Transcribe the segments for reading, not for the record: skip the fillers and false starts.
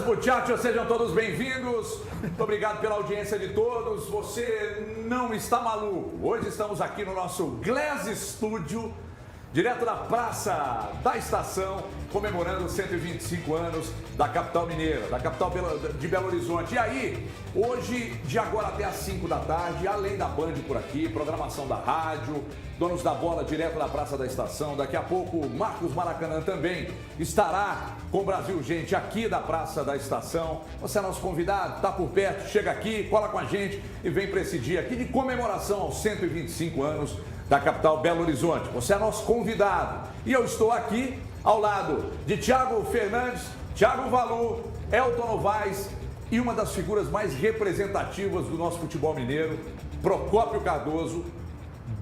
muchachos, sejam todos bem-vindos. Muito obrigado pela audiência de todos. Você não está maluco. Hoje estamos aqui no nosso Glass Studio, direto da Praça da Estação, comemorando os 125 anos da capital mineira, da capital de Belo Horizonte. E aí, hoje, de agora até às 5 da tarde, além da Band por aqui, programação da rádio, Donos da Bola direto da Praça da Estação. Daqui a pouco, Marcos Maracanã também estará com o Brasil Gente aqui da Praça da Estação. Você é nosso convidado, está por perto, chega aqui, cola com a gente e vem para esse dia aqui de comemoração aos 125 anos da capital Belo Horizonte. Você é nosso convidado. E eu estou aqui ao lado de Thiago Fernandes, Thiago Valu, Elton Novaes e uma das figuras mais representativas do nosso futebol mineiro, Procópio Cardoso,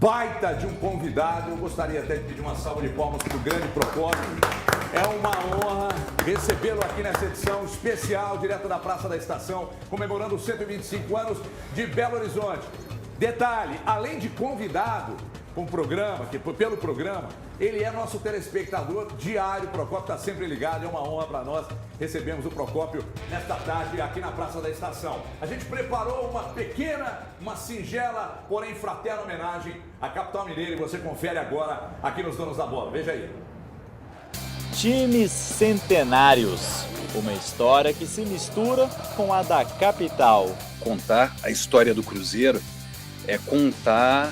baita de um convidado. Eu gostaria até de pedir uma salva de palmas para o grande Procópio. É uma honra recebê-lo aqui nessa edição especial, direto da Praça da Estação, comemorando os 125 anos de Belo Horizonte. Detalhe, além de convidado com o programa, pelo programa, ele é nosso telespectador diário. O Procópio está sempre ligado, é uma honra para nós. Recebemos o Procópio nesta tarde aqui na Praça da Estação. A gente preparou uma pequena, uma singela, porém fraterna homenagem à capital mineira e você confere agora aqui nos Donos da Bola. Veja aí. Times centenários, uma história que se mistura com a da capital. Contar a história do Cruzeiro é contar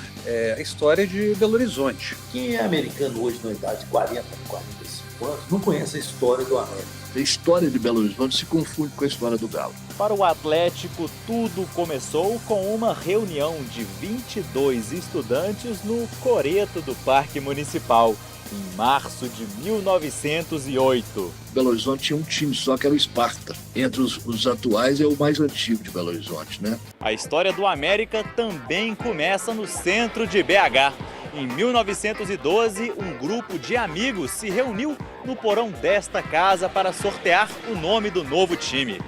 a história de Belo Horizonte. Quem é americano hoje na idade de 40, 45 anos não conhece a história do América. A história de Belo Horizonte se confunde com a história do Galo. Para o Atlético, tudo começou com uma reunião de 22 estudantes no coreto do Parque Municipal, em março de 1908. Belo Horizonte tinha um time só, que era o Esparta. Entre os atuais é o mais antigo de Belo Horizonte, né? A história do América também começa no centro de BH. Em 1912, um grupo de amigos se reuniu no porão desta casa para sortear o nome do novo time.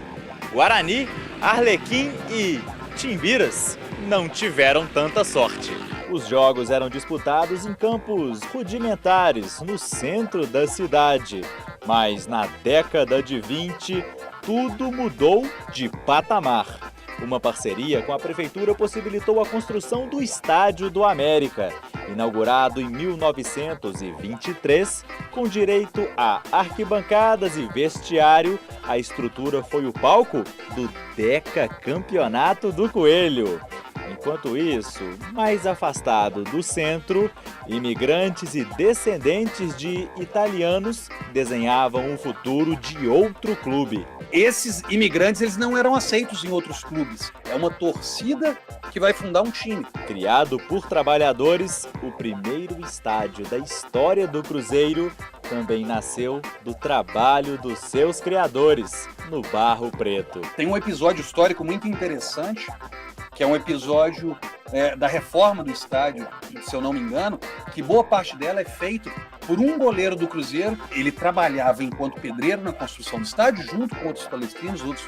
Guarani, Arlequim e Timbiras não tiveram tanta sorte. Os jogos eram disputados em campos rudimentares, no centro da cidade. Mas na década de 20, tudo mudou de patamar. Uma parceria com a prefeitura possibilitou a construção do Estádio do América. Inaugurado em 1923, com direito a arquibancadas e vestiário, a estrutura foi o palco do Decacampeonato do Coelho. Enquanto isso, mais afastado do centro, imigrantes e descendentes de italianos desenhavam o futuro de outro clube. Esses imigrantes, eles não eram aceitos em outros clubes. É uma torcida que vai fundar um time. Criado por trabalhadores, o primeiro estádio da história do Cruzeiro também nasceu do trabalho dos seus criadores, no Barro Preto. Tem um episódio histórico muito interessante, que é um episódio da reforma do estádio, se eu não me engano, que boa parte dela é feita por um goleiro do Cruzeiro. Ele trabalhava enquanto pedreiro na construção do estádio, junto com outros palestrinos, outros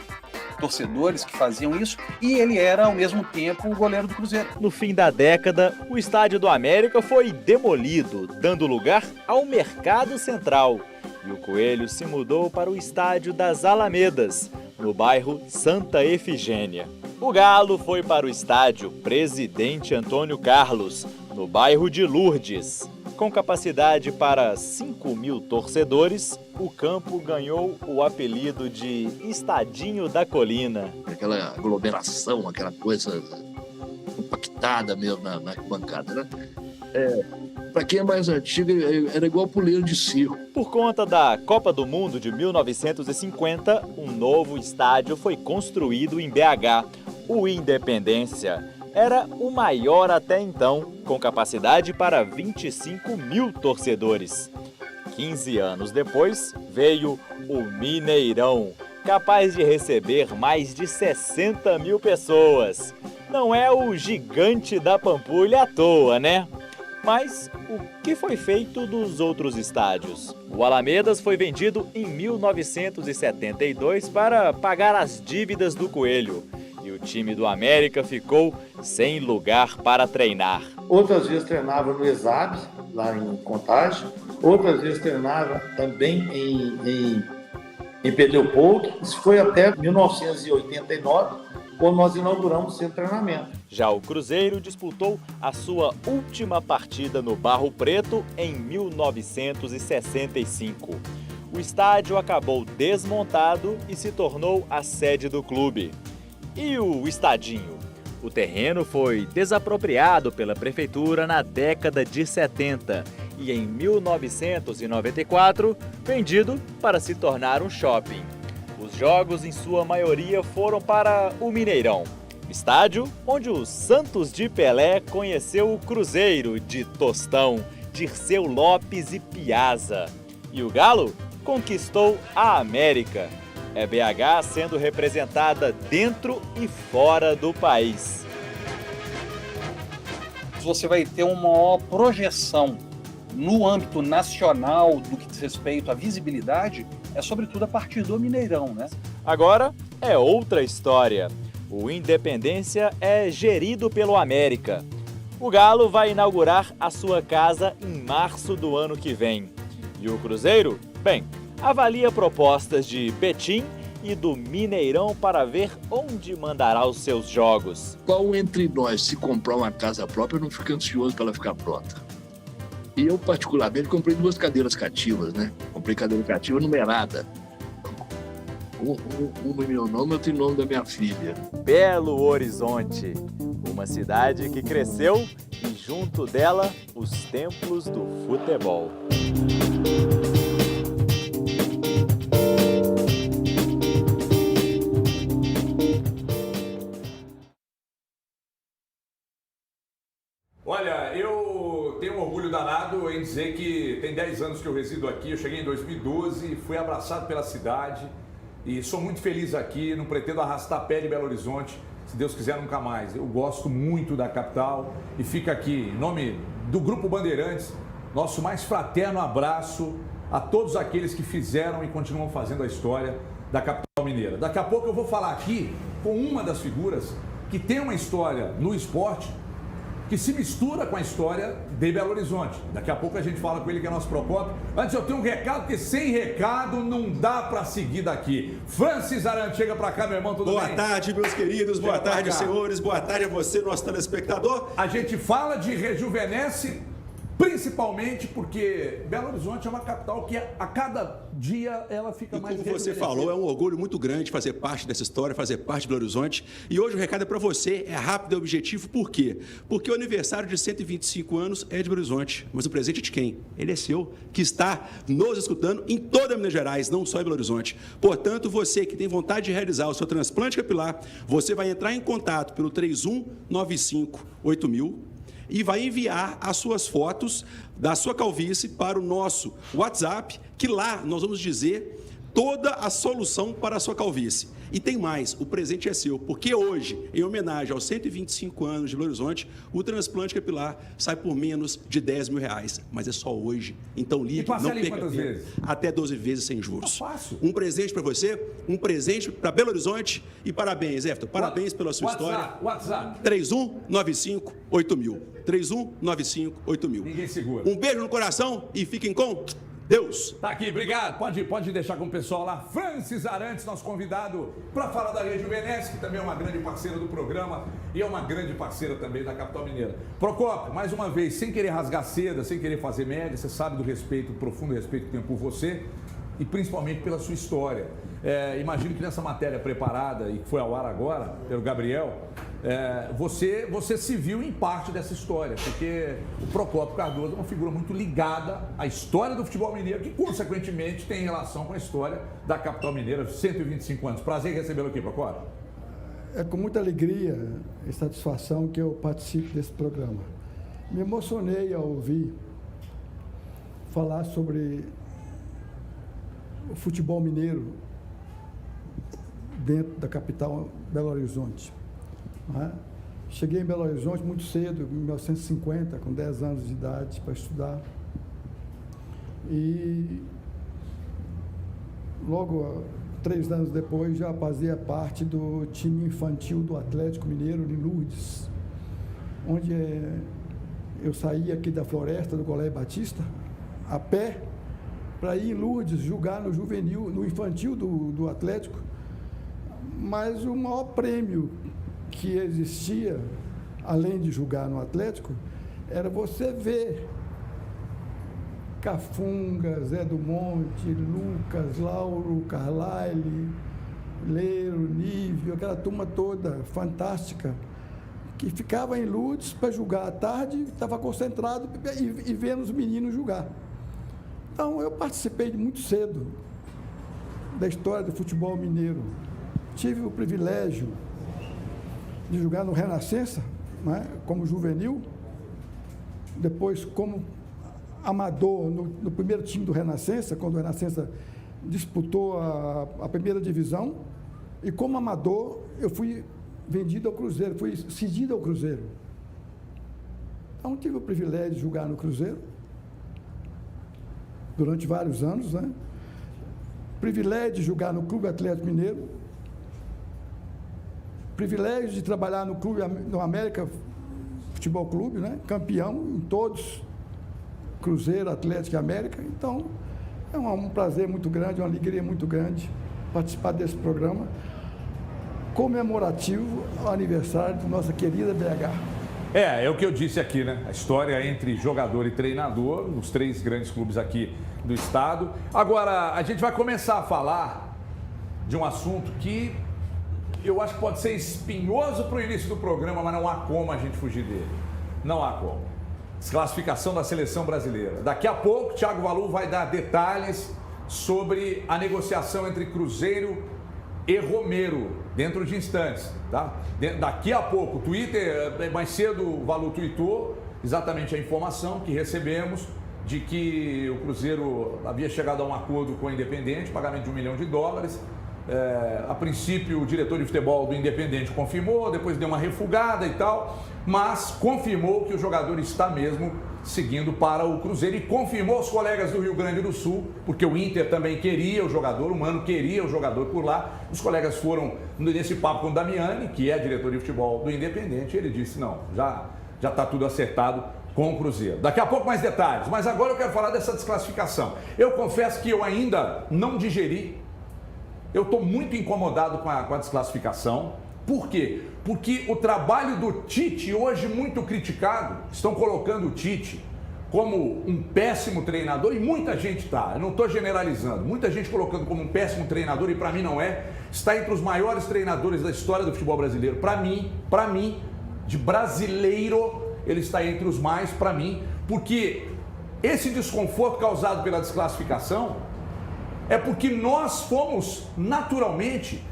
torcedores que faziam isso, e ele era, ao mesmo tempo, o goleiro do Cruzeiro. No fim da década, o Estádio do América foi demolido, dando lugar ao Mercado Central. E o Coelho se mudou para o Estádio das Alamedas, no bairro Santa Efigênia. O Galo foi para o estádio Presidente Antônio Carlos, no bairro de Lourdes. Com capacidade para 5.000 torcedores, o campo ganhou o apelido de Estadinho da Colina. Aquela aglomeração, aquela coisa compactada mesmo na arquibancada, né? Para quem é mais antigo, era igual puleiro de circo. Por conta da Copa do Mundo de 1950, um novo estádio foi construído em BH, o Independência. Era o maior até então, com capacidade para 25.000 torcedores. 15 anos depois, veio o Mineirão, capaz de receber mais de 60.000 pessoas. Não é o gigante da Pampulha à toa, né? Mas o que foi feito dos outros estádios? O Alamedas foi vendido em 1972 para pagar as dívidas do Coelho. E o time do América ficou sem lugar para treinar. Outras vezes treinava no Exabe, lá em Contagem. Outras vezes treinava também em Pernambuco. Isso foi até 1989, quando nós inauguramos o centro de treinamento. Já o Cruzeiro disputou a sua última partida no Barro Preto em 1965. O estádio acabou desmontado e se tornou a sede do clube. E o Estadinho? O terreno foi desapropriado pela prefeitura na década de 70 e em 1994 vendido para se tornar um shopping. Os jogos, em sua maioria, foram para o Mineirão, estádio onde o Santos de Pelé conheceu o Cruzeiro de Tostão, Dirceu Lopes e Piazza. E o Galo conquistou a América. É BH sendo representada dentro e fora do país. Você vai ter uma maior projeção no âmbito nacional do que diz respeito à visibilidade, é sobretudo a partir do Mineirão, né? Agora é outra história. O Independência é gerido pelo América. O Galo vai inaugurar a sua casa em março do ano que vem. E o Cruzeiro? Bem, avalia propostas de Betim e do Mineirão para ver onde mandará os seus jogos. Qual entre nós, se comprar uma casa própria, não fica ansioso para ela ficar pronta? E eu, particularmente, comprei 2 cadeiras cativas, né? Comprei cadeira cativa numerada. Uma em meu nome, outra em nome da minha filha. Belo Horizonte, uma cidade que cresceu e junto dela os templos do futebol. Olha, eu tenho um orgulho danado em dizer que tem 10 anos que eu resido aqui. Eu cheguei em 2012, fui abraçado pela cidade e sou muito feliz aqui. Não pretendo arrastar pé de Belo Horizonte, se Deus quiser, nunca mais. Eu gosto muito da capital e fica aqui, em nome do Grupo Bandeirantes, nosso mais fraterno abraço a todos aqueles que fizeram e continuam fazendo a história da capital mineira. Daqui a pouco eu vou falar aqui com uma das figuras que tem uma história no esporte que se mistura com a história de Belo Horizonte. Daqui a pouco a gente fala com ele, que é nosso Procópio. Antes eu tenho um recado, porque sem recado não dá para seguir daqui. Francis Arantes, chega para cá, meu irmão, tudo bem? Boa tarde, meus queridos, boa tarde, senhores, boa tarde a você, nosso telespectador. A gente fala de Rejuvenesce, principalmente porque Belo Horizonte é uma capital que a cada dia ela fica mais rejuvenescida. Como você falou, é um orgulho muito grande fazer parte dessa história, fazer parte de Belo Horizonte. E hoje o recado é para você, é rápido e objetivo. Por quê? Porque o aniversário de 125 anos é de Belo Horizonte. Mas o presente é de quem? Ele é seu, que está nos escutando em toda Minas Gerais, não só em Belo Horizonte. Portanto, você que tem vontade de realizar o seu transplante capilar, você vai entrar em contato pelo 3195-8000 e vai enviar as suas fotos da sua calvície para o nosso WhatsApp, que lá nós vamos dizer toda a solução para a sua calvície. E tem mais, o presente é seu, porque hoje, em homenagem aos 125 anos de Belo Horizonte, o transplante capilar sai por menos de R$10 mil. Mas é só hoje. Então ligue, não perca tempo. Vezes? Até 12 vezes sem juros. Fácil. Um presente para você, um presente para Belo Horizonte e parabéns, Everton. Parabéns pela sua história. WhatsApp. 3195-8000. 3195-8000. Ninguém segura. Um beijo no coração e fiquem com Deus. Tá aqui, obrigado. Pode deixar com o pessoal lá. Francis Arantes, nosso convidado para falar da Rejuvenesce, que também é uma grande parceira do programa e é uma grande parceira também da capital mineira. Procópio, mais uma vez, sem querer rasgar seda, sem querer fazer média, você sabe do respeito, do profundo respeito que tenho por você e principalmente pela sua história. Imagino que nessa matéria preparada e que foi ao ar agora pelo Gabriel, você se viu em parte dessa história, porque o Procópio Cardoso é uma figura muito ligada à história do futebol mineiro, que consequentemente tem relação com a história da capital mineira, 125 anos. Prazer em recebê-lo aqui, Procópio. É com muita alegria e satisfação que eu participo desse programa. Me emocionei ao ouvir falar sobre o futebol mineiro dentro da capital Belo Horizonte. Cheguei em Belo Horizonte muito cedo, em 1950, com 10 anos de idade, para estudar. E logo 3 anos depois já fazia parte do time infantil do Atlético Mineiro de Lourdes, onde eu saía aqui da floresta do Colégio Batista, a pé, para ir em Lourdes jogar no juvenil, no infantil do Atlético, mas o maior prêmio que existia, além de jogar no Atlético, era você ver Cafunga, Zé do Monte, Lucas, Lauro, Carlyle, Leiro, Nívio, aquela turma toda fantástica, que ficava em Lourdes para jogar à tarde, estava concentrado e vendo os meninos jogar. Então, eu participei muito cedo da história do futebol mineiro. Tive o privilégio de jogar no Renascença, né, como juvenil, depois como amador no primeiro time do Renascença, quando o Renascença disputou a primeira divisão, e como amador eu fui vendido ao Cruzeiro, fui cedido ao Cruzeiro. Então tive o privilégio de jogar no Cruzeiro durante vários anos, né? Privilégio de jogar no Clube Atlético Mineiro, privilégio de trabalhar no América Futebol Clube, né? Campeão em todos, Cruzeiro, Atlético e América. Então é um prazer muito grande, uma alegria muito grande participar desse programa comemorativo ao aniversário da nossa querida BH. É o que eu disse aqui, né? A história entre jogador e treinador, nos 3 grandes clubes aqui do estado. Agora, a gente vai começar a falar de um assunto que eu acho que pode ser espinhoso para o início do programa, mas não há como a gente fugir dele. Não há como. Desclassificação da seleção brasileira. Daqui a pouco, Thiago Valu vai dar detalhes sobre a negociação entre Cruzeiro e Romero, dentro de instantes, tá? Daqui a pouco, o Twitter, mais cedo o Valu tweetou exatamente a informação que recebemos de que o Cruzeiro havia chegado a um acordo com o Independente, pagamento de $1 milhão. A princípio, o diretor de futebol do Independente confirmou, depois deu uma refugada e tal, mas confirmou que o jogador está mesmo seguindo para o Cruzeiro e confirmou aos colegas do Rio Grande do Sul, porque o Inter também queria o jogador, o Mano queria o jogador por lá. Os colegas foram nesse papo com o Damiani, que é diretor de futebol do Independente, e ele disse, não, já está tudo acertado com o Cruzeiro. Daqui a pouco mais detalhes, mas agora eu quero falar dessa desclassificação. Eu confesso que eu ainda não digeri. Eu estou muito incomodado com a desclassificação. Por quê? Porque o trabalho do Tite, hoje muito criticado, estão colocando o Tite como um péssimo treinador, e muita gente está, eu não estou generalizando, muita gente colocando como um péssimo treinador, e para mim não é, está entre os maiores treinadores da história do futebol brasileiro. Para mim, de brasileiro, ele está entre os mais, para mim, porque esse desconforto causado pela desclassificação é porque nós fomos naturalmente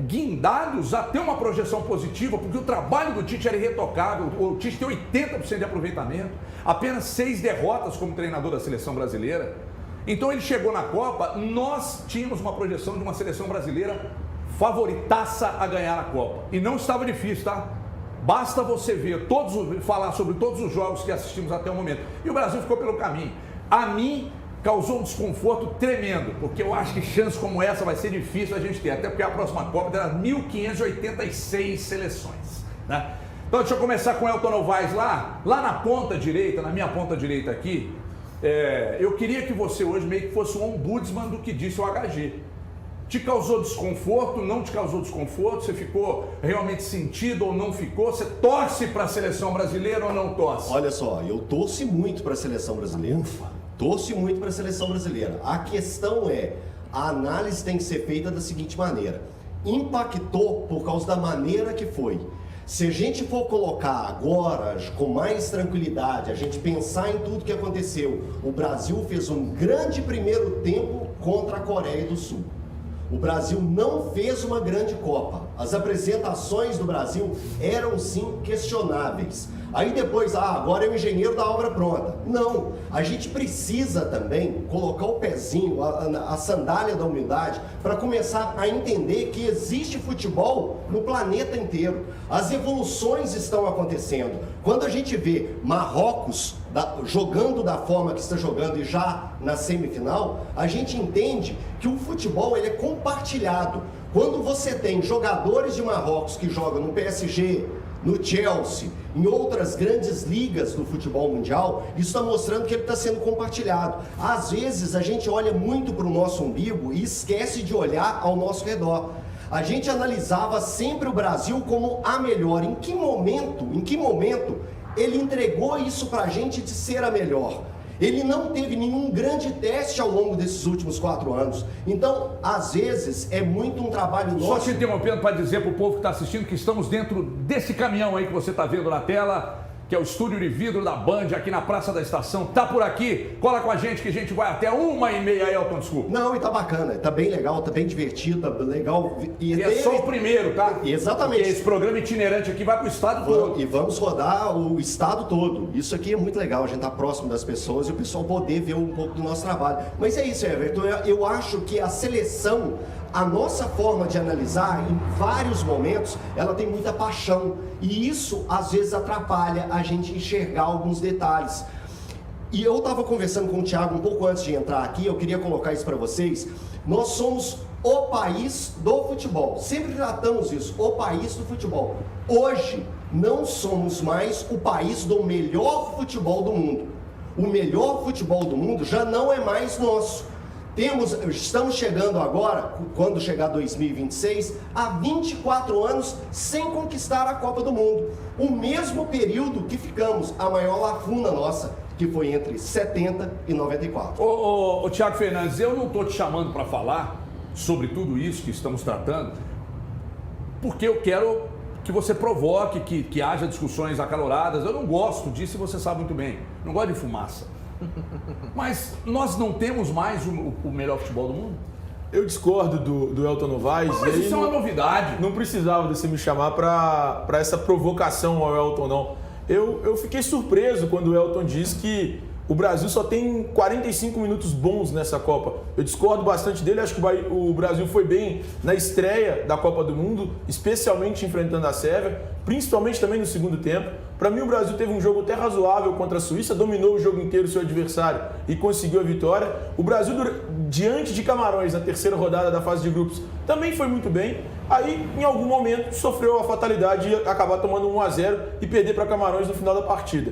guindados a ter uma projeção positiva, porque o trabalho do Tite era irretocável. O Tite tem 80% de aproveitamento, apenas 6 derrotas como treinador da seleção brasileira. Então ele chegou na Copa, nós tínhamos uma projeção de uma seleção brasileira favoritaça a ganhar a Copa, e não estava difícil, tá? Basta você ver falar sobre todos os jogos que assistimos até o momento, e o Brasil ficou pelo caminho. A mim causou um desconforto tremendo, porque eu acho que chance como essa vai ser difícil a gente ter, até porque a próxima Copa terá 1.586 seleções, né? Então deixa eu começar com o Elton Novaes lá na ponta direita, na minha ponta direita aqui. Eu queria que você hoje meio que fosse um ombudsman do que disse o HG. Te causou desconforto, não te causou desconforto? Você ficou realmente sentido ou não ficou? Você torce para a seleção brasileira ou não torce? Olha só, eu torço muito para a seleção brasileira. Torço muito para a seleção brasileira. A questão a análise tem que ser feita da seguinte maneira. Impactou por causa da maneira que foi. Se a gente for colocar agora, com mais tranquilidade, a gente pensar em tudo que aconteceu, o Brasil fez um grande primeiro tempo contra a Coreia do Sul. O Brasil não fez uma grande Copa. As apresentações do Brasil eram sim questionáveis. Aí depois, agora é o engenheiro da obra pronta. Não, a gente precisa também colocar o pezinho, a sandália da humildade, para começar a entender que existe futebol no planeta inteiro. As evoluções estão acontecendo. Quando a gente vê Marrocos jogando da forma que está jogando e já na semifinal, a gente entende que o futebol ele é compartilhado. Quando você tem jogadores de Marrocos que jogam no PSG, no Chelsea, em outras grandes ligas do futebol mundial, isso está mostrando que ele está sendo compartilhado. Às vezes a gente olha muito para o nosso umbigo e esquece de olhar ao nosso redor. A gente analisava sempre o Brasil como a melhor. Em que momento ele entregou isso para a gente de ser a melhor? Ele não teve nenhum grande teste ao longo desses últimos 4 anos. Então, às vezes, é muito um trabalho nosso. Só te interrompendo para dizer para o povo que está assistindo que estamos dentro desse caminhão aí que você está vendo na tela, que é o estúdio de vidro da Band, aqui na Praça da Estação. Tá por aqui, cola com a gente que a gente vai até 1h30, Elton, desculpa. Não, e tá bacana, tá bem legal, tá bem divertido, tá legal. E é só o primeiro, tá? Exatamente. Porque esse programa itinerante aqui vai pro estado todo. E vamos rodar o estado todo. Isso aqui é muito legal, a gente tá próximo das pessoas e o pessoal poder ver um pouco do nosso trabalho. Mas é isso, Everton, eu acho que a seleção, a nossa forma de analisar, em vários momentos, ela tem muita paixão. E isso, às vezes, atrapalha a gente enxergar alguns detalhes. E eu estava conversando com o Thiago um pouco antes de entrar aqui, eu queria colocar isso para vocês. Nós somos o país do futebol. Sempre tratamos isso, o país do futebol. Hoje, não somos mais o país do melhor futebol do mundo. O melhor futebol do mundo já não é mais nosso. Estamos chegando agora, quando chegar 2026, a 24 anos sem conquistar a Copa do Mundo. O mesmo período que ficamos, a maior lacuna nossa, que foi entre 70 e 94. Ô, Thiago Fernandes, eu não estou te chamando para falar sobre tudo isso que estamos tratando, porque eu quero que você provoque, que haja discussões acaloradas. Eu não gosto disso e você sabe muito bem. Não gosto de fumaça. Mas nós não temos mais o melhor futebol do mundo? Eu discordo do Elton Novaes. Mas isso é uma novidade. Não precisava de você me chamar para essa provocação ao Elton, não. Eu fiquei surpreso quando o Elton disse que o Brasil só tem 45 minutos bons nessa Copa. Eu discordo bastante dele, acho que o Brasil foi bem na estreia da Copa do Mundo, especialmente enfrentando a Sérvia, principalmente também no segundo tempo. Para mim, o Brasil teve um jogo até razoável contra a Suíça, dominou o jogo inteiro o seu adversário e conseguiu a vitória. O Brasil, diante de Camarões, na terceira rodada da fase de grupos, também foi muito bem. Aí, em algum momento, sofreu a fatalidade de acabar tomando 1-0 e perder para Camarões no final da partida.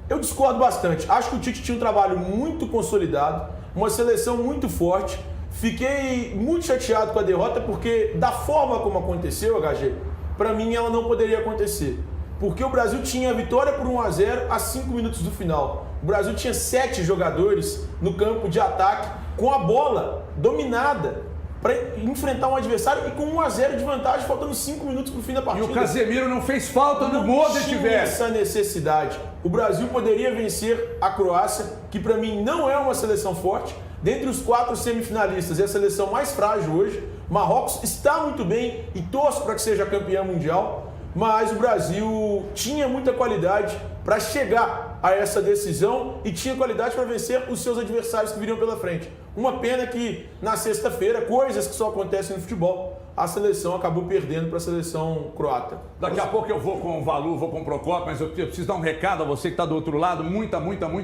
Eu discordo bastante. Acho que o Tite tinha um trabalho muito consolidado, uma seleção muito forte. Fiquei muito chateado com a derrota porque, da forma como aconteceu, HG, para mim ela não poderia acontecer. Porque o Brasil tinha a vitória por 1-0 a 5 minutos do final. O Brasil tinha 7 jogadores no campo de ataque com a bola dominada para enfrentar um adversário e com 1-0 de vantagem, faltando 5 minutos para o fim da partida. E o Casemiro não fez falta no gol se tivesse essa necessidade. O Brasil poderia vencer a Croácia, que para mim não é uma seleção forte. Dentre os 4 semifinalistas, é a seleção mais frágil hoje. Marrocos está muito bem e torço para que seja campeã mundial, mas o Brasil tinha muita qualidade para chegar a essa decisão e tinha qualidade para vencer os seus adversários que viriam pela frente. Uma pena que na sexta-feira, coisas que só acontecem no futebol, a seleção acabou perdendo para a seleção croata. Daqui a pouco eu vou com o Valu, vou com o Procópio, mas eu preciso dar um recado a você que está do outro lado, muita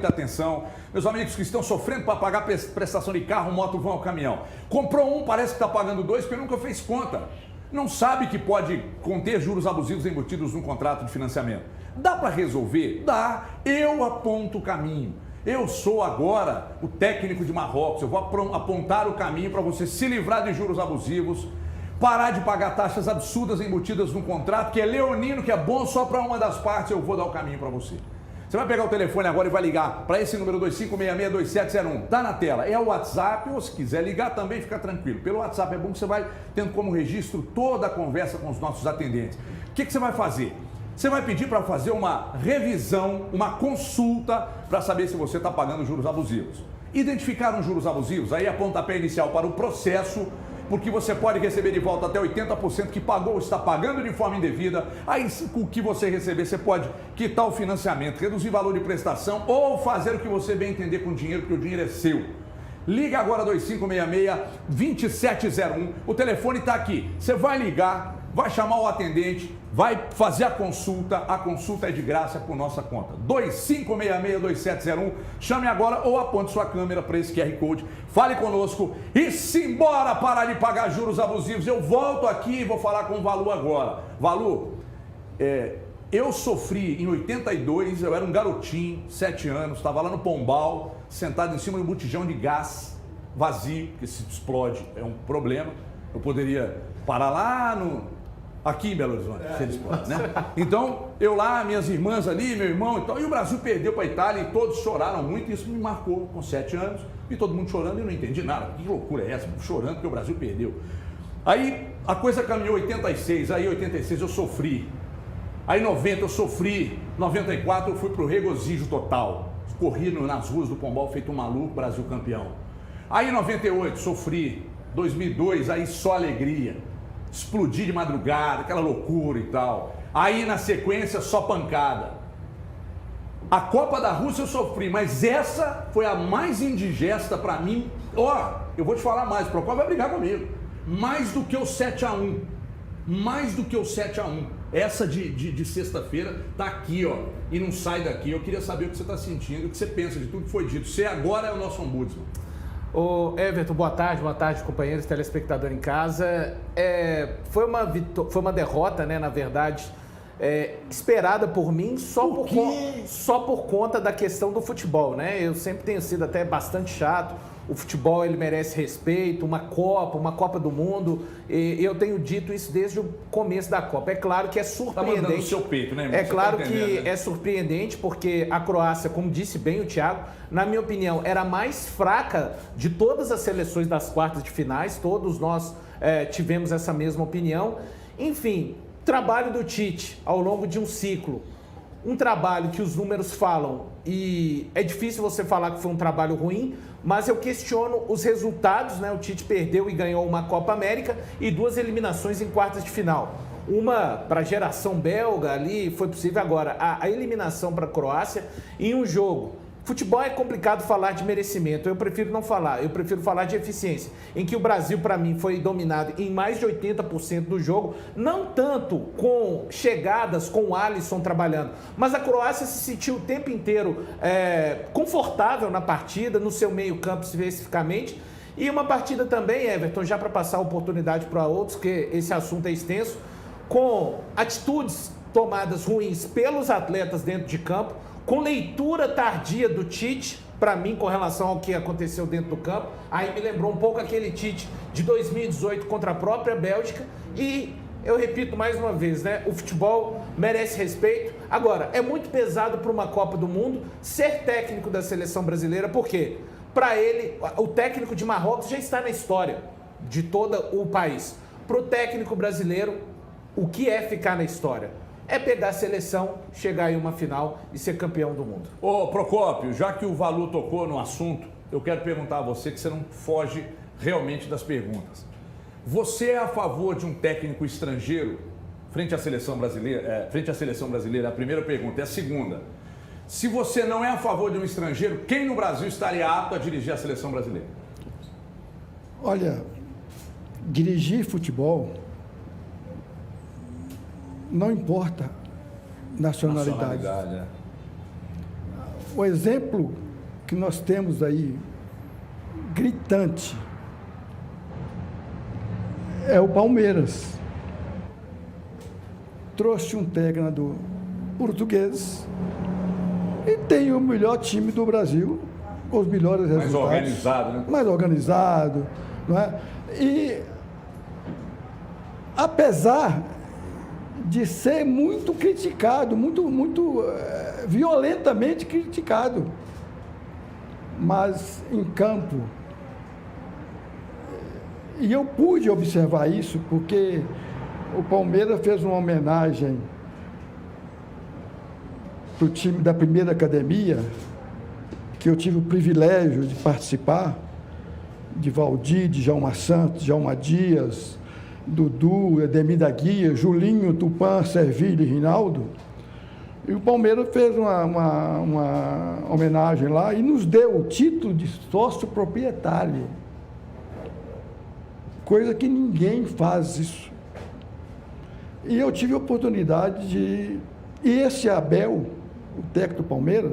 atenção. Meus amigos que estão sofrendo para pagar prestação de carro, moto, vão ao caminhão. Comprou um, parece que está pagando 2 porque nunca fez conta. Não sabe que pode conter juros abusivos embutidos num contrato de financiamento. Dá para resolver? Dá. Eu aponto o caminho. Eu sou agora o técnico de Marrocos. Eu vou apontar o caminho para você se livrar de juros abusivos, parar de pagar taxas absurdas embutidas num contrato que é leonino, que é bom só para uma das partes. Eu vou dar o caminho para você. Você vai pegar o telefone agora e vai ligar para esse número 25662701. Tá na tela. É o WhatsApp, ou se quiser ligar também, fica tranquilo. Pelo WhatsApp é bom que você vai tendo como registro toda a conversa com os nossos atendentes. O que você vai fazer? Você vai pedir para fazer uma revisão, uma consulta para saber se você está pagando juros abusivos. Identificaram juros abusivos? Aí é pontapé inicial para o processo, porque você pode receber de volta até 80% que pagou ou está pagando de forma indevida. Aí, com o que você receber, você pode quitar o financiamento, reduzir o valor de prestação ou fazer o que você bem entender com o dinheiro, porque o dinheiro é seu. Liga agora 2566-2701. O telefone está aqui. Você vai ligar, vai chamar o atendente, vai fazer a consulta é de graça por nossa conta. 2566-2701, chame agora ou aponte sua câmera para esse QR Code, fale conosco e simbora parar de pagar juros abusivos. Eu volto aqui e vou falar com o Valu agora. Valu, eu sofri em 82, eu era um garotinho, 7 anos, estava lá no Pombal, sentado em cima de um botijão de gás vazio, que se explode é um problema. Eu poderia parar lá aqui em Belo Horizonte, se ele explode, né? Então, eu lá, minhas irmãs ali, meu irmão e tal, e o Brasil perdeu para a Itália e todos choraram muito, e isso me marcou com 7 anos, e todo mundo chorando e eu não entendi nada. Que loucura é essa? Chorando porque o Brasil perdeu. Aí a coisa caminhou 86, aí 86 eu sofri. Aí 90 eu sofri, 94 eu fui pro regozijo total. Corri nas ruas do Pombal feito um maluco, Brasil campeão. Aí 98 sofri, 2002 aí só alegria. Explodi de madrugada, aquela loucura e tal. Aí na sequência só pancada. A Copa da Rússia eu sofri, mas essa foi a mais indigesta pra mim. Eu vou te falar mais, o Procopio vai brigar comigo. Mais do que o 7-1. Mais do que o 7-1. Essa de sexta-feira tá aqui, ó, e não sai daqui. Eu queria saber o que você está sentindo, o que você pensa de tudo que foi dito. Você agora é o nosso ombudsman. Ô Everton, boa tarde, companheiros, telespectador em casa. Foi uma derrota, né, na verdade, esperada por mim só por conta da questão do futebol, né? Eu sempre tenho sido até bastante chato. O futebol, ele merece respeito, uma Copa do Mundo, e eu tenho dito isso desde o começo da Copa. É claro que é surpreendente. Tá mandando no seu peito, né, irmão? É claro que é surpreendente, porque a Croácia, como disse bem o Thiago, na minha opinião, era a mais fraca de todas as seleções das quartas de finais, todos nós tivemos essa mesma opinião. Enfim, trabalho do Tite ao longo de um ciclo, um trabalho que os números falam, e é difícil você falar que foi um trabalho ruim, mas eu questiono os resultados, né? O Tite perdeu e ganhou uma Copa América e 2 eliminações em quartas de final. Uma para a geração belga ali, foi possível agora. A eliminação para a Croácia em um jogo. Futebol é complicado falar de merecimento, eu prefiro não falar, eu prefiro falar de eficiência, em que o Brasil, para mim, foi dominado em mais de 80% do jogo, não tanto com chegadas, com o Alisson trabalhando, mas a Croácia se sentiu o tempo inteiro confortável na partida, no seu meio campo especificamente, e uma partida também, Everton, já para passar a oportunidade para outros, que esse assunto é extenso, com atitudes tomadas ruins pelos atletas dentro de campo, com leitura tardia do Tite, para mim, com relação ao que aconteceu dentro do campo. Aí me lembrou um pouco aquele Tite de 2018 contra a própria Bélgica. E eu repito mais uma vez, né? O futebol merece respeito. Agora, é muito pesado para uma Copa do Mundo ser técnico da seleção brasileira, porque para ele, o técnico de Marrocos já está na história de todo o país. Para o técnico brasileiro, o que é ficar na história? É pegar a seleção, chegar em uma final e ser campeão do mundo. Ô Procopio, já que o Valu tocou no assunto, eu quero perguntar a você, que você não foge realmente das perguntas. Você é a favor de um técnico estrangeiro frente à seleção brasileira? É a primeira pergunta. E a segunda, se você não é a favor de um estrangeiro, quem no Brasil estaria apto a dirigir a seleção brasileira? Olha, dirigir futebol não importa nacionalidade. O exemplo que nós temos aí, gritante, é o Palmeiras. Trouxe um técnico português e tem o melhor time do Brasil, os melhores resultados. Mais organizado, né? Mais organizado, não é? E, apesar de ser muito criticado, muito violentamente criticado, mas em campo, e eu pude observar isso porque o Palmeiras fez uma homenagem para o time da primeira academia, que eu tive o privilégio de participar, de Valdir, de Djalma Santos, Djalma Dias, Dudu, Ademir da Guia, Julinho, Tupã, Servilho e Rinaldo. E o Palmeiras fez uma homenagem lá e nos deu o título de sócio proprietário. Coisa que ninguém faz isso. E eu tive a oportunidade de... E esse Abel, o técnico do Palmeiras,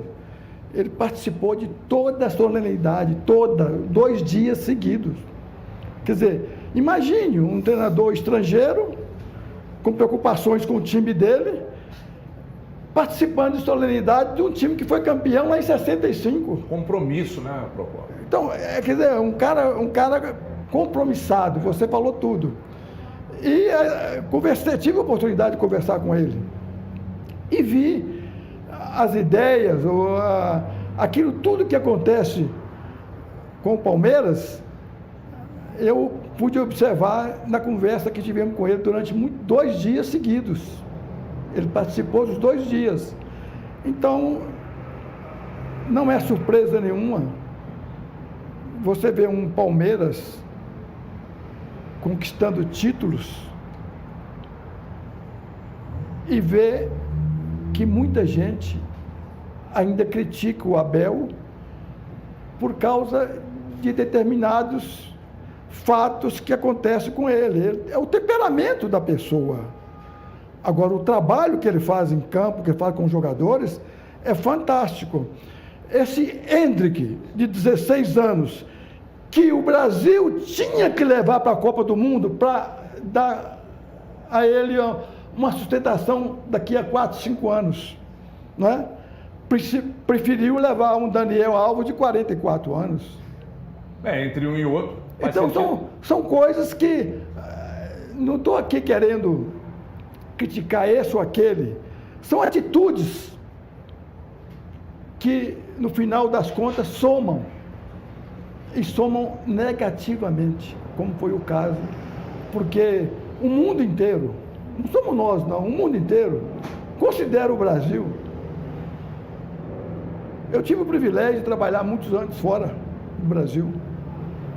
ele participou de toda a solenidade, 2 dias seguidos. Quer dizer, imagine um treinador estrangeiro, com preocupações com o time dele, participando de solenidade de um time que foi campeão lá em 65. Compromisso, né, Procópio? Então, quer dizer, um cara compromissado, você falou tudo. E tive a oportunidade de conversar com ele. E vi as ideias, aquilo tudo que acontece com o Palmeiras, eu pude observar na conversa que tivemos com ele durante 2 dias seguidos. Ele participou dos 2 dias. Então, não é surpresa nenhuma você ver um Palmeiras conquistando títulos e ver que muita gente ainda critica o Abel por causa de determinados fatos que acontecem com ele. É o temperamento da pessoa. Agora, o trabalho que ele faz em campo, que ele faz com os jogadores, é fantástico. Esse Endrick, de 16 anos, que o Brasil tinha que levar para a Copa do Mundo para dar a ele uma sustentação daqui a 4, 5 anos, não é? Preferiu levar um Daniel Alves de 44 anos. Entre um e outro. Então, são coisas que não estou aqui querendo criticar esse ou aquele, são atitudes que, no final das contas, somam, e somam negativamente, como foi o caso, porque o mundo inteiro, não somos nós não, o mundo inteiro considera o Brasil. Eu tive o privilégio de trabalhar muitos anos fora do Brasil.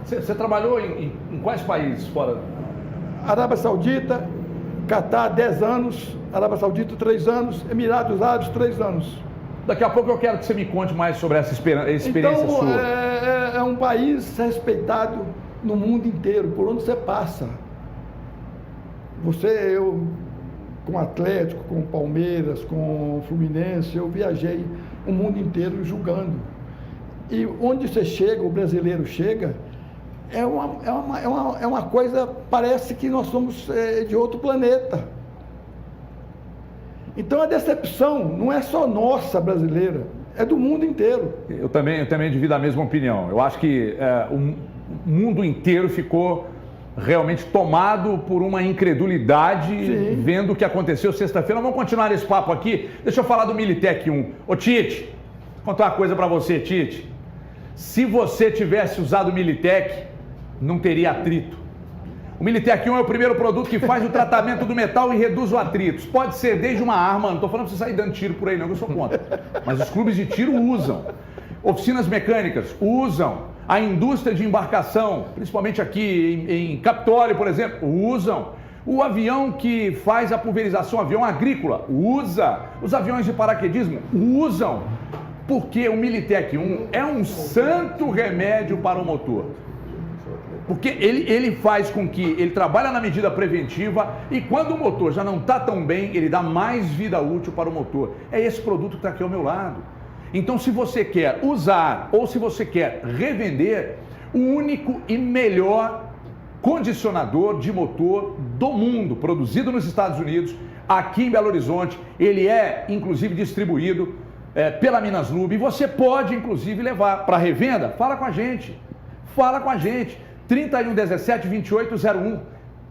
Você trabalhou em quais países fora? Arábia Saudita, Catar, 10 anos, Arábia Saudita, 3 anos, Emirados Árabes, 3 anos. Daqui a pouco eu quero que você me conte mais sobre essa experiência então, sua. É um país respeitado no mundo inteiro, por onde você passa. Eu, com o Atlético, com o Palmeiras, com o Fluminense, eu viajei o mundo inteiro julgando. E onde você chega, o brasileiro chega, é uma coisa, parece que nós somos de outro planeta. Então a decepção não é só nossa brasileira, é do mundo inteiro. Eu também divido a mesma opinião. Eu acho que o mundo inteiro ficou realmente tomado por uma incredulidade. Sim. Vendo o que aconteceu sexta-feira. Vamos continuar esse papo aqui. Deixa eu falar do Militec 1. Ô Tite, vou contar uma coisa para você, Tite. Se você tivesse usado o Militec, não teria atrito. O Militec 1 é o primeiro produto que faz o tratamento do metal e reduz o atrito. Pode ser desde uma arma, não estou falando para você sair dando tiro por aí não, eu sou contra. Mas os clubes de tiro usam. Oficinas mecânicas usam. A indústria de embarcação, principalmente aqui em Capitólio, por exemplo, usam. O avião que faz a pulverização, avião agrícola, usa. Os aviões de paraquedismo usam. Porque o Militec 1 é um santo remédio para o motor. Porque ele faz com que ele trabalha na medida preventiva e quando o motor já não está tão bem, ele dá mais vida útil para o motor. É esse produto que está aqui ao meu lado. Então, se você quer usar ou se você quer revender, o único e melhor condicionador de motor do mundo, produzido nos Estados Unidos, aqui em Belo Horizonte, ele é inclusive distribuído pela Minas Lube e você pode inclusive levar para revenda. Fala com a gente. 3117-2801.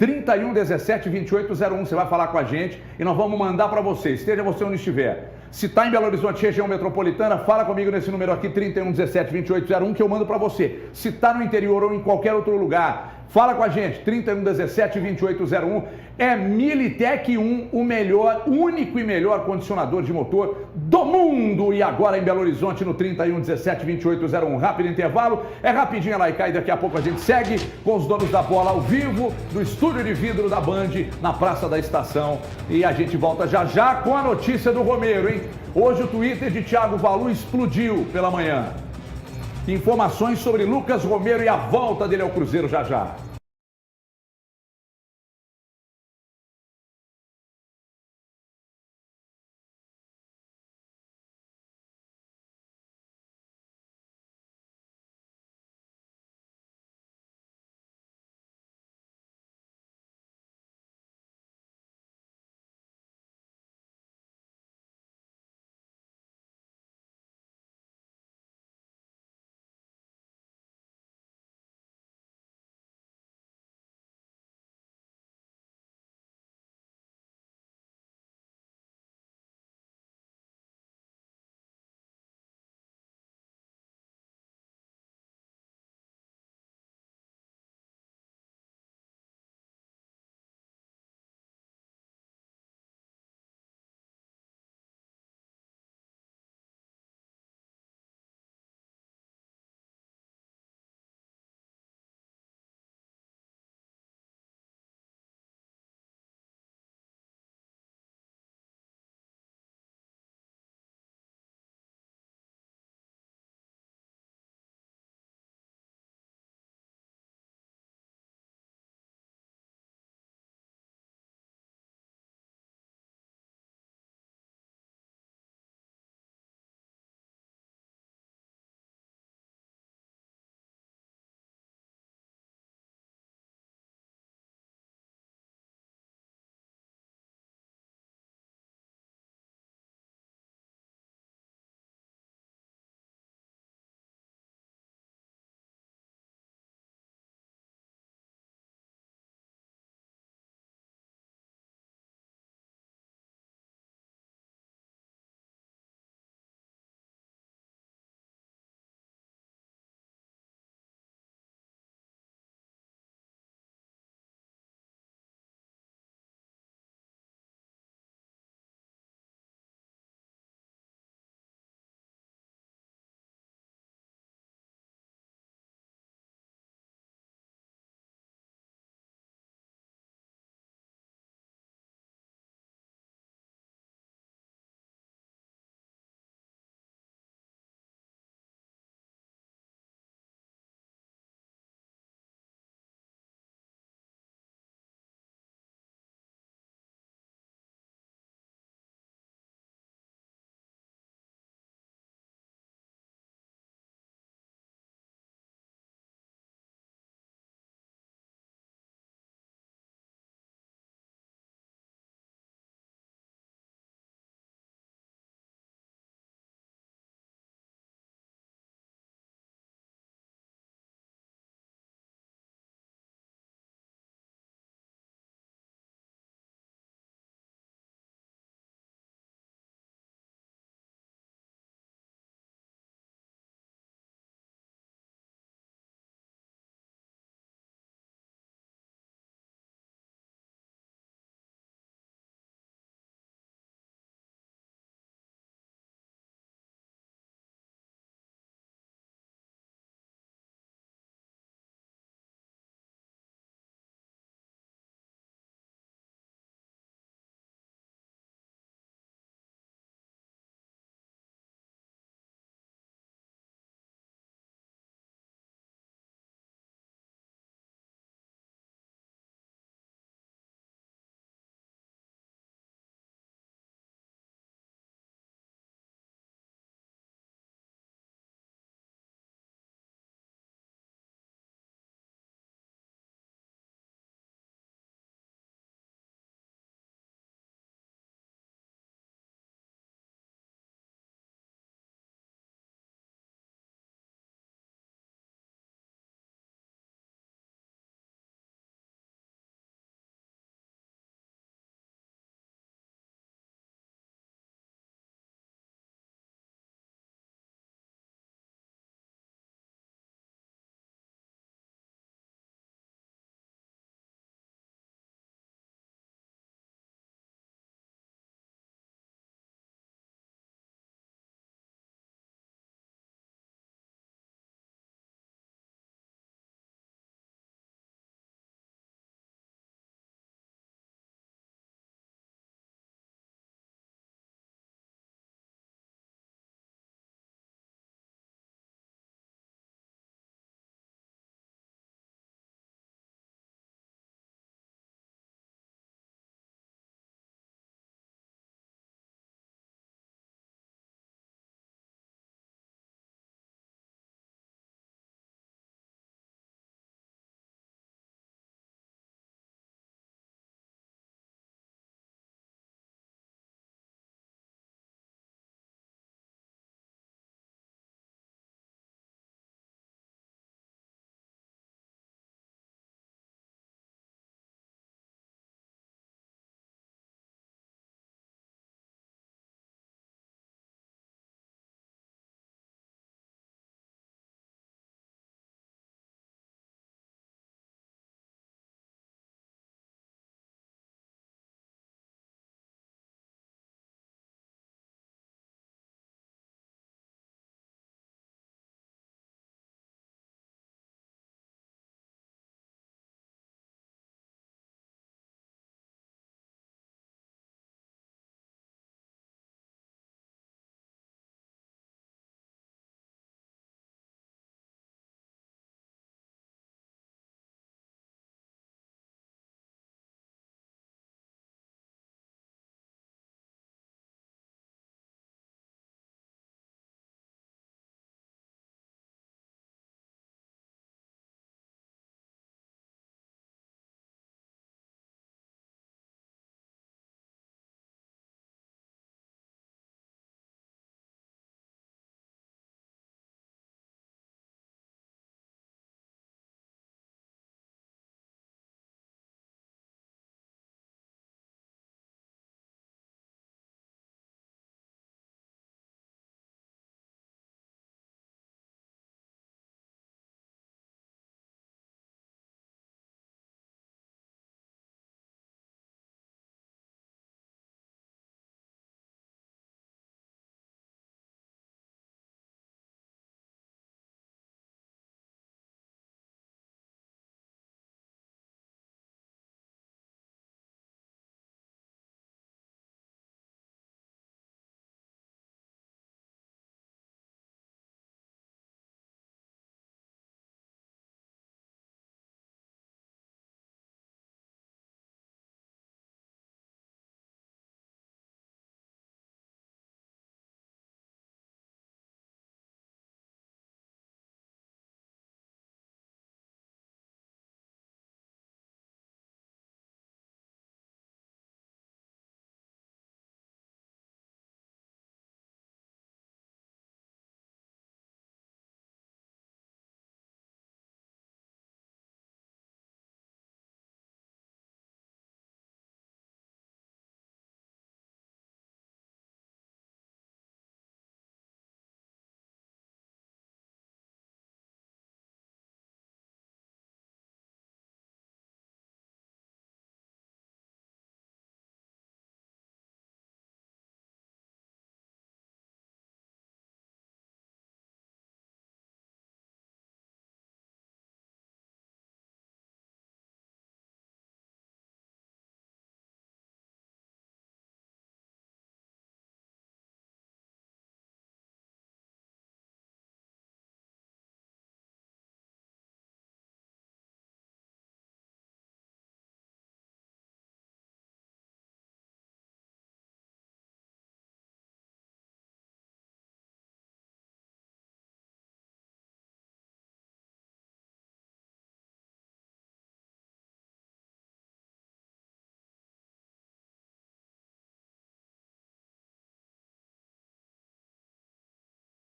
3117-2801. Você vai falar com a gente e nós vamos mandar para você, esteja você onde estiver. Se está em Belo Horizonte, região metropolitana, fala comigo nesse número aqui, 3117-2801, que eu mando para você. Se está no interior ou em qualquer outro lugar, fala com a gente, 3117-2801. É Militec 1, o melhor, único e melhor condicionador de motor do mundo. E agora em Belo Horizonte, no 3117-2801. Rápido intervalo, é rapidinho lá e cai. Daqui a pouco a gente segue com os donos da bola ao vivo, do estúdio de vidro da Band, na Praça da Estação. E a gente volta já já com a notícia do Romero, hein? Hoje o Twitter de Thiago Valu explodiu pela manhã. Informações sobre Lucas Romero e a volta dele ao Cruzeiro já já.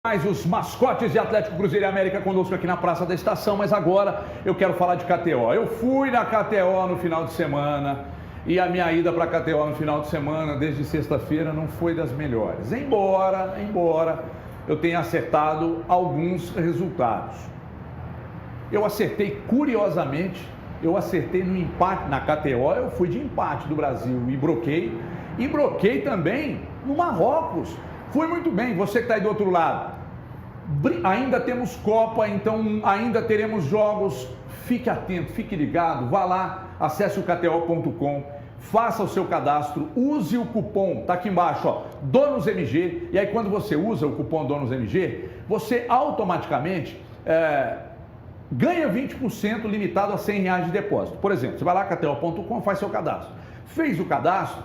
Mais os mascotes de Atlético, Cruzeiro e América conosco aqui na Praça da Estação, mas agora eu quero falar de KTO. Eu fui na KTO no final de semana e a minha ida para a KTO no final de semana, desde sexta-feira, não foi das melhores. Embora eu tenha acertado alguns resultados. Eu acertei, curiosamente, no empate na KTO, eu fui de empate do Brasil e broquei também no Marrocos. Fui muito bem, você que está aí do outro lado. Ainda temos Copa, então ainda teremos jogos. Fique atento, fique ligado, vá lá, acesse o KTO.com, faça o seu cadastro, use o cupom, tá aqui embaixo, ó, DONOSMG, e aí quando você usa o cupom DONOSMG, você automaticamente ganha 20% limitado a R$100 de depósito. Por exemplo, você vai lá, KTO.com, faz seu cadastro. Fez o cadastro,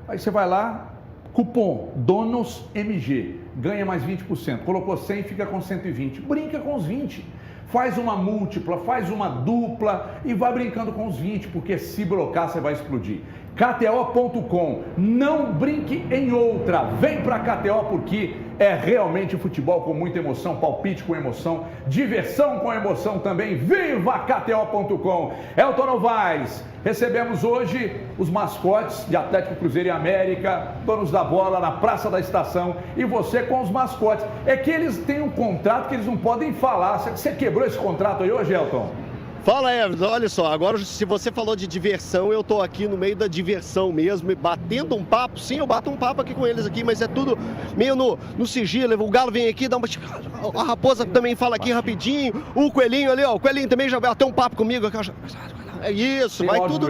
aí você vai lá, cupom DONOSMG, ganha mais 20%. Colocou 100, fica com 120. Brinca com os 20. Faz uma múltipla, faz uma dupla e vai brincando com os 20, porque se blocar você vai explodir. KTO.com, não brinque em outra. Vem pra KTO porque é realmente futebol com muita emoção, palpite com emoção, diversão com emoção também. Viva KTO.com! Elton Novaes, recebemos hoje os mascotes de Atlético, Cruzeiro e América, donos da bola na Praça da Estação, e você com os mascotes. É que eles têm um contrato que eles não podem falar. Você quebrou esse contrato aí hoje, Elton? Fala, Everton, olha só, agora se você falou de diversão, eu tô aqui no meio da diversão mesmo, batendo um papo. Sim, eu bato um papo aqui com eles aqui, mas é tudo meio no sigilo. O Galo vem aqui, dá uma... A Raposa também fala aqui rapidinho, o Coelhinho ali, ó, o Coelhinho também já vai até um papo comigo. É isso, vai tudo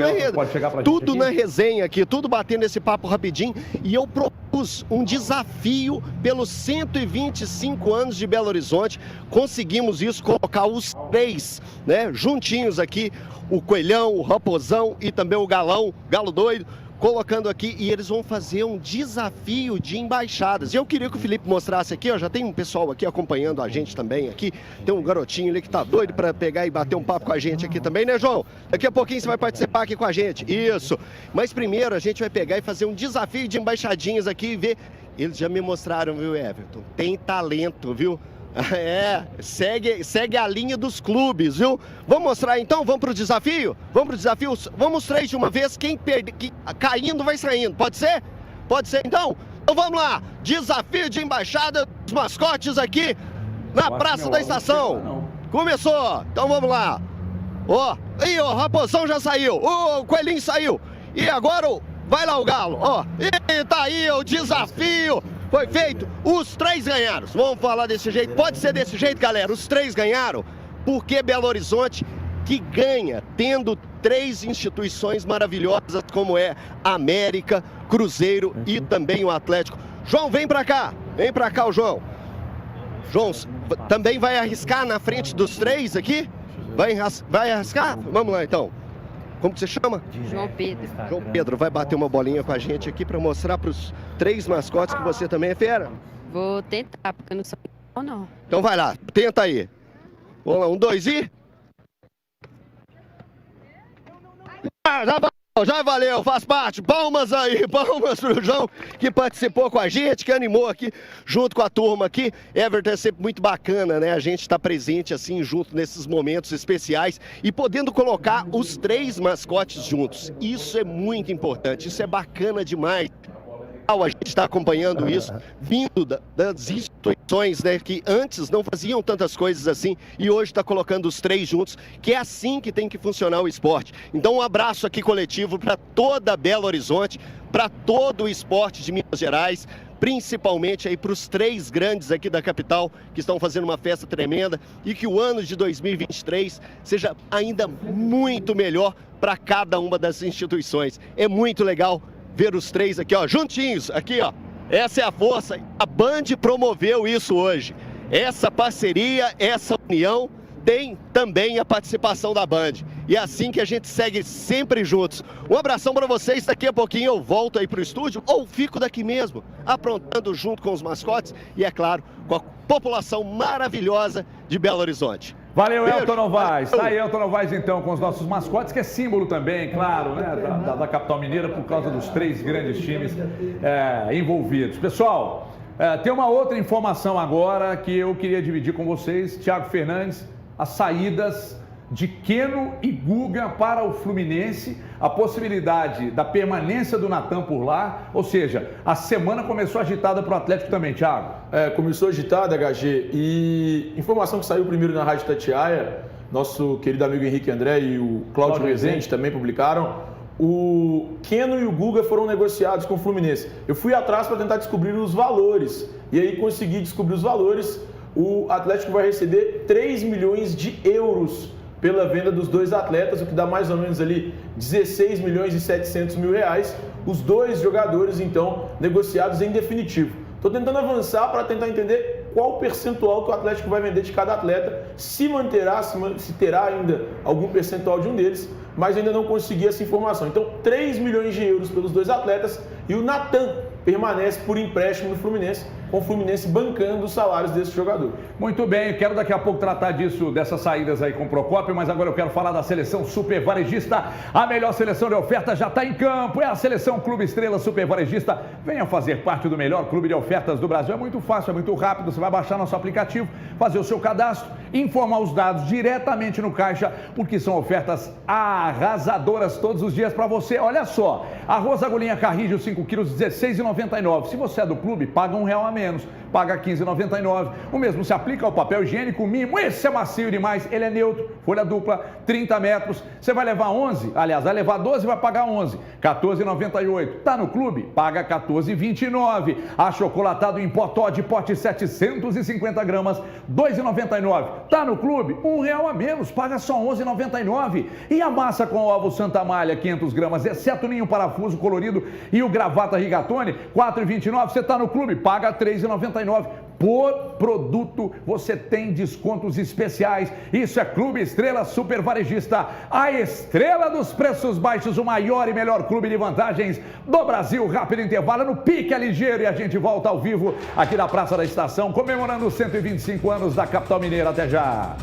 tudo na resenha aqui, tudo batendo esse papo rapidinho. E eu propus um desafio pelos 125 anos de Belo Horizonte. Conseguimos isso, colocar os três, né, juntinhos aqui, o Coelhão, o Raposão e também o Galão, Galo Doido, colocando aqui, e eles vão fazer um desafio de embaixadas. E eu queria que o Felipe mostrasse aqui, ó, já tem um pessoal aqui acompanhando a gente também aqui, tem um garotinho ali que tá doido para pegar e bater um papo com a gente aqui também, né, João? Daqui a pouquinho você vai participar aqui com a gente, isso. Mas primeiro a gente vai pegar e fazer um desafio de embaixadinhas aqui e ver, eles já me mostraram, viu, Everton? Tem talento, viu? É, segue a linha dos clubes, viu? Vamos mostrar então, vamos pro desafio? Vamos pro desafio? Vamos três de uma vez, quem caindo vai saindo, pode ser? Pode ser então? Então vamos lá, desafio de embaixada dos mascotes aqui na Praça da Estação. Começou, então vamos lá. Ó, aí ó, o Raposão já saiu, o Coelhinho saiu, e agora vai lá o Galo, ó, e tá aí o desafio. Foi feito, os três ganharam. Vamos falar desse jeito, pode ser desse jeito, galera. Os três ganharam porque Belo Horizonte que ganha, tendo três instituições maravilhosas como é América, Cruzeiro e também o Atlético. João, vem pra cá o João. João, também vai arriscar na frente dos três aqui? Vai arriscar? Vamos lá então. Como que você chama? João Pedro. João Pedro vai bater uma bolinha com a gente aqui para mostrar para os três mascotes que você também é fera. Vou tentar, porque eu não sou não. Então vai lá, tenta aí. Vamos lá, 1, 2 e... Já valeu, faz parte. Palmas aí, palmas pro João que participou com a gente, que animou aqui junto com a turma aqui. Everton, é sempre muito bacana, né? A gente está presente assim junto nesses momentos especiais e podendo colocar os três mascotes juntos. Isso é muito importante, isso é bacana demais. A gente está acompanhando isso, vindo das instituições, né, que antes não faziam tantas coisas assim e hoje está colocando os três juntos, que é assim que tem que funcionar o esporte. Então um abraço aqui coletivo para toda Belo Horizonte, para todo o esporte de Minas Gerais, principalmente aí para os três grandes aqui da capital que estão fazendo uma festa tremenda e que o ano de 2023 seja ainda muito melhor para cada uma das instituições. É muito legal ver os três aqui, ó, juntinhos, aqui, ó. Essa é a força. A Band promoveu isso hoje. Essa parceria, essa união tem também a participação da Band. E é assim que a gente segue sempre juntos. Um abração para vocês. Daqui a pouquinho eu volto aí pro estúdio ou fico daqui mesmo, aprontando junto com os mascotes e, é claro, com a população maravilhosa de Belo Horizonte. Valeu, Beijo. Elton Novaes. Tá aí, Elton Novaes, então, com os nossos mascotes, que é símbolo também, claro, né, da capital mineira, por causa dos três grandes times envolvidos. Pessoal, Tem uma outra informação agora que eu queria dividir com vocês. Thiago Fernandes, as saídas de Keno e Guga para o Fluminense, a possibilidade da permanência do Natan por lá, ou seja, a semana começou agitada para o Atlético também, Thiago. Começou agitada, HG, e informação que saiu primeiro na Rádio Tatiaia, nosso querido amigo Henrique André e o Cláudio Rezende também publicaram. O Keno e o Guga foram negociados com o Fluminense. Eu fui atrás para tentar descobrir os valores. E aí consegui descobrir os valores. O Atlético vai receber 3 milhões de euros pela venda dos dois atletas, o que dá mais ou menos ali 16 milhões e 700 mil reais. Os dois jogadores, então, negociados em definitivo. Estou tentando avançar para tentar entender qual o percentual que o Atlético vai vender de cada atleta, se manterá, se terá ainda algum percentual de um deles, mas ainda não consegui essa informação. Então, 3 milhões de euros pelos dois atletas e o Natan permanece por empréstimo no Fluminense, com o Fluminense bancando os salários desse jogador. Muito bem, quero daqui a pouco tratar disso, dessas saídas aí com o Procópio, mas agora eu quero falar da seleção Super Varejista. A melhor seleção de ofertas já está em campo, é a seleção Clube Estrela Super Varejista. Venha fazer parte do melhor clube de ofertas do Brasil. É muito fácil, é muito rápido, você vai baixar nosso aplicativo, fazer o seu cadastro, informar os dados diretamente no caixa, porque são ofertas arrasadoras todos os dias para você. Olha só, arroz agulhinha Carrígio 5 quilos, R$16,99. Se você é do clube, paga R$1 a menos, paga R$15,99. O mesmo se aplica ao papel higiênico Mimo. Esse é macio demais, ele é neutro, folha dupla, 30 metros. Você vai levar 11, aliás, vai levar 12 e vai pagar 11, R$14,98. Tá no clube? Paga R$14,29. Achocolatado em pó Toddy, pote 750 gramas, R$2,99. Tá no clube? R$1 a menos, paga só R$11,99. E a massa com ovo Santa Malha, 500 gramas, exceto o ninho parafuso colorido e o gravata rigatone, R$4,29. Você tá no clube? Paga R$3,99. Por produto você tem descontos especiais. Isso é Clube Estrela Super Varejista, a estrela dos preços baixos, o maior e melhor clube de vantagens do Brasil. Rápido intervalo no Pique é Ligeiro e a gente volta ao vivo aqui na Praça da Estação, comemorando os 125 anos da capital mineira. Até já!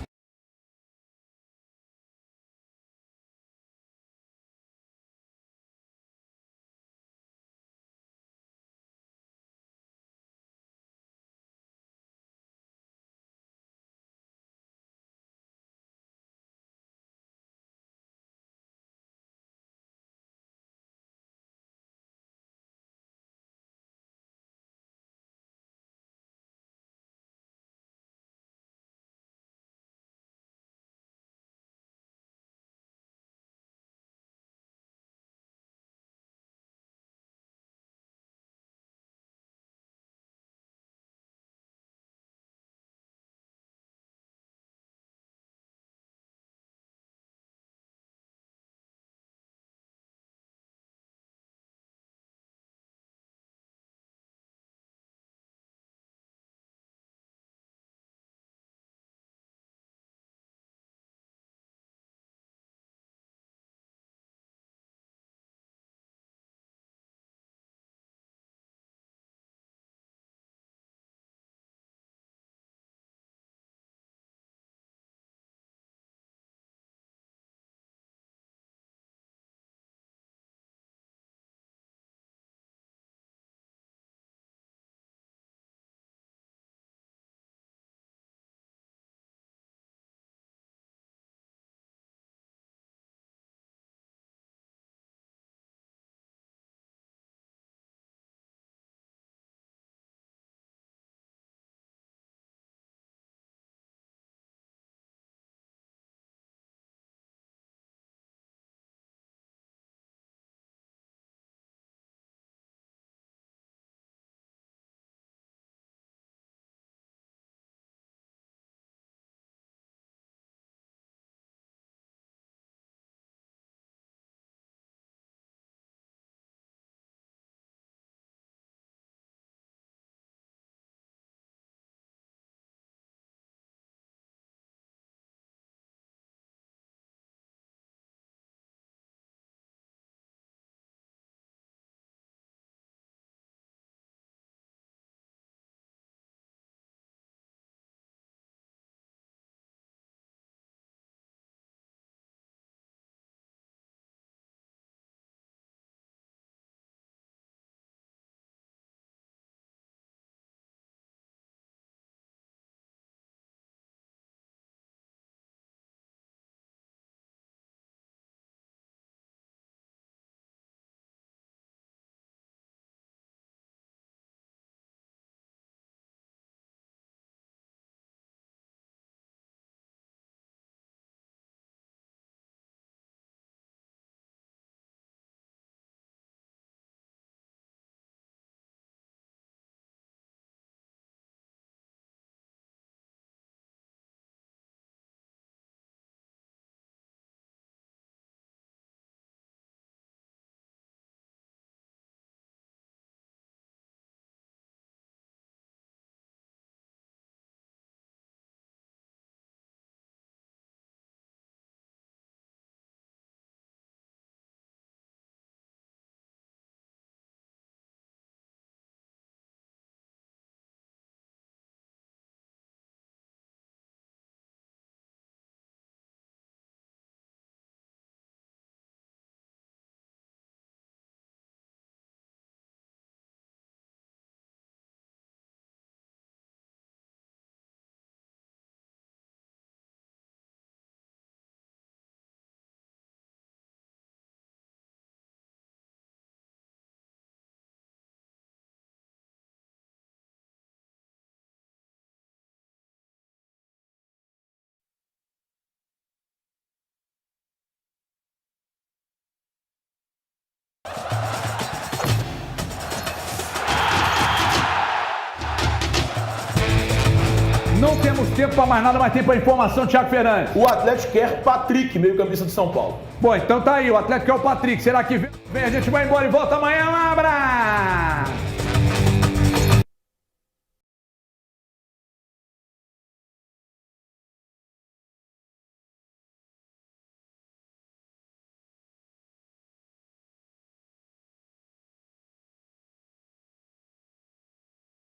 temos tempo para mais nada, mas tem para informação, Thiago Fernandes. O Atlético quer Patrick, meio-campista de São Paulo. Bom, então tá aí, o Atlético quer o Patrick. Será que vem? A gente vai embora e volta amanhã. Um abraço!